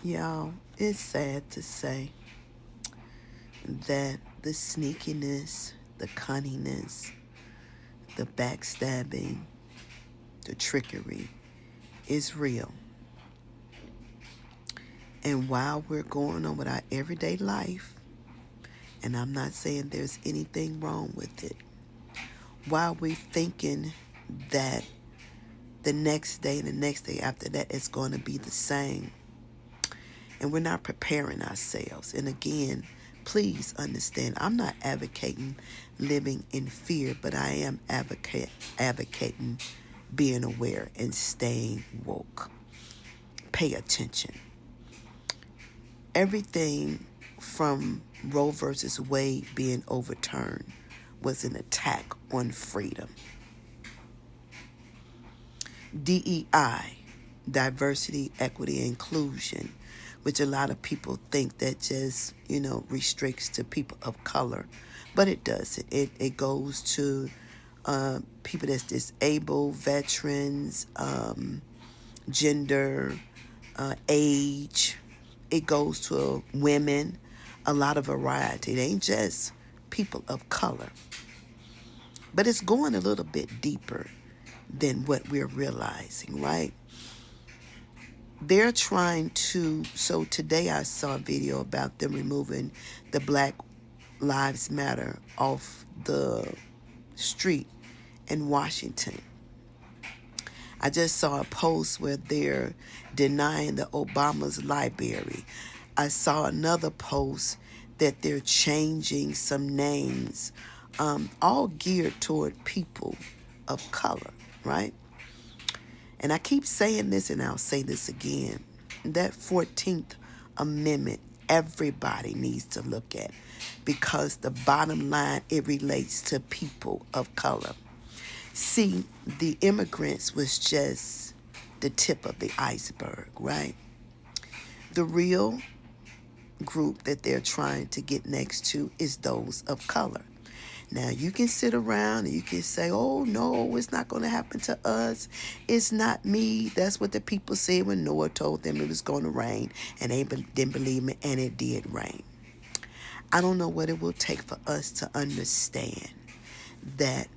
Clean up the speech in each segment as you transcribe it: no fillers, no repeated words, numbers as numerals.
Y'all, it's sad to say that the sneakiness, the cunningness, the backstabbing, the trickery is real. And while we're going on with our everyday life, and I'm not saying there's anything wrong with it, while we're thinking that the next day and the next day after that is going to be the same, and we're not preparing ourselves. And again, please understand, I'm not advocating living in fear, but I am advocating being aware and staying woke. Pay attention. Everything from Roe versus Wade being overturned was an attack on freedom. DEI, diversity, equity, and inclusion, which a lot of people think that just, restricts to people of color. But it doesn't. It goes to people that's disabled, veterans, gender, age. It goes to women, a lot of variety. It ain't just people of color. But it's going a little bit deeper than what we're realizing, right? They're trying to, so today I saw a video about them removing the Black Lives Matter off the street in Washington. I just saw a post where they're denying the Obama's library. I saw another post that they're changing some names, all geared toward people of color, right? And I keep saying this, and I'll say this again. That 14th Amendment, everybody needs to look at, because the bottom line, it relates to people of color. See, the immigrants was just the tip of the iceberg, right? The real group that they're trying to get next to is those of color. Now, you can sit around and you can say, oh, no, it's not going to happen to us. It's not me. That's what the people said when Noah told them it was going to rain, and they didn't believe me, and it did rain. I don't know what it will take for us to understand that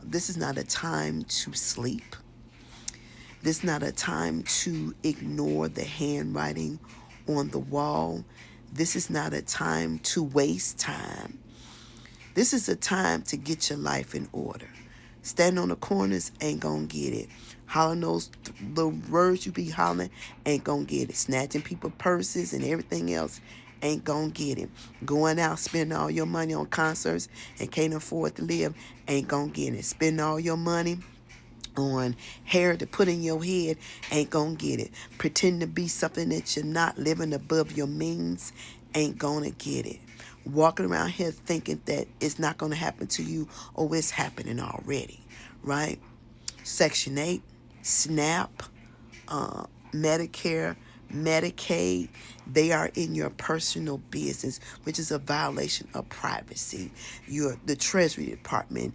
this is not a time to sleep. This is not a time to ignore the handwriting on the wall. This is not a time to waste time. This is a time to get your life in order. Standing on the corners ain't gonna get it. Hollering those the words you be hollering ain't gonna get it. Snatching people purses and everything else ain't gonna get it. Going out spending all your money on concerts and can't afford to live ain't gonna get it. Spending all your money on hair to put in your head ain't gonna get it. Pretending to be something that you're not, living above your means, ain't gonna get it. Walking around here thinking that it's not gonna happen to you, or it's happening already, right? Section 8, SNAP, Medicare, Medicaid, they are in your personal business, which is a violation of privacy. The Treasury Department,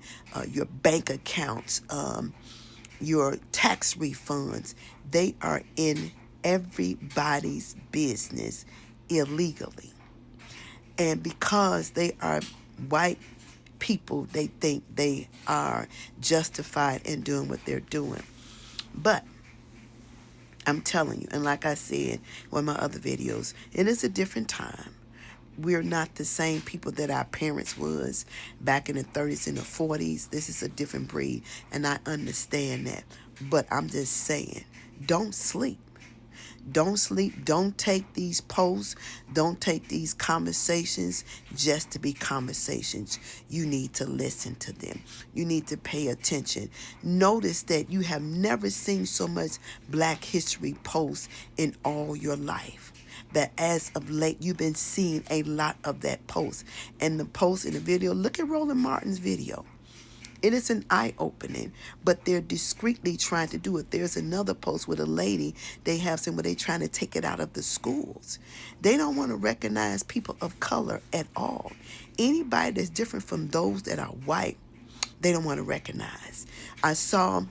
your bank accounts, your tax refunds, they are in everybody's business illegally. And because they are white people, they think they are justified in doing what they're doing. But I'm telling you, and like I said in one of my other videos, it is a different time. We're not the same people that our parents was back in the 30s and the 40s. This is a different breed, and I understand that. But I'm just saying, don't sleep. Don't sleep. Don't take these posts. Don't take these conversations just to be conversations. You need to listen to them. You need to pay attention. Notice that you have never seen so much Black History posts in all your life. That as of late, you've been seeing a lot of that post. And the post in the video, look at Roland Martin's video. It is an eye-opening, but they're discreetly trying to do it. There's another post with a lady, they have some where they're trying to take it out of the schools. They don't want to recognize people of color at all. Anybody that's different from those that are white, they don't want to recognize. I saw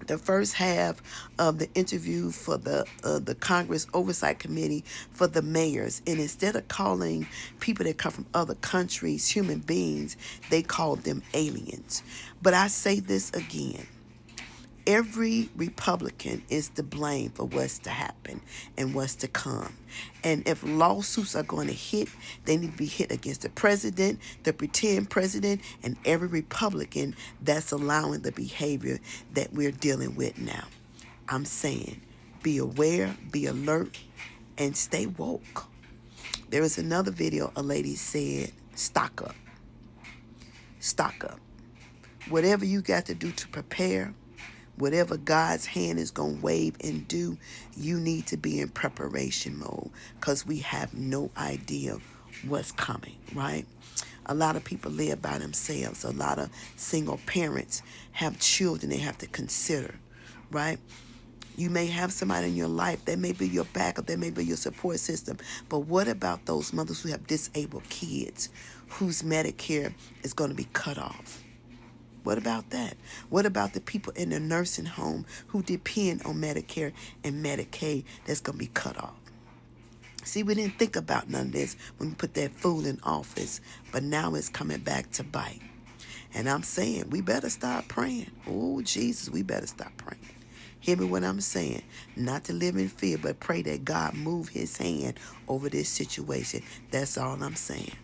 The first half of the interview for the Congress Oversight Committee for the mayors, and instead of calling people that come from other countries human beings, they called them aliens. But I say this again. Every Republican is to blame for what's to happen and what's to come. And if lawsuits are going to hit, they need to be hit against the president, the pretend president, and every Republican that's allowing the behavior that we're dealing with now. I'm saying be aware, be alert, and stay woke. There was another video a lady said, stock up. Stock up. Whatever you got to do to prepare, whatever God's hand is going to wave and do, you need to be in preparation mode because we have no idea what's coming, right? A lot of people live by themselves. A lot of single parents have children they have to consider, right? You may have somebody in your life that may be your backup, that may be your support system. But what about those mothers who have disabled kids whose Medicare is going to be cut off? What about that? What about the people in the nursing home who depend on Medicare and Medicaid that's going to be cut off? See, we didn't think about none of this when we put that fool in office, but now it's coming back to bite. And I'm saying we better start praying. Oh, Jesus, we better stop praying. Hear me what I'm saying. Not to live in fear, but pray that God move his hand over this situation. That's all I'm saying.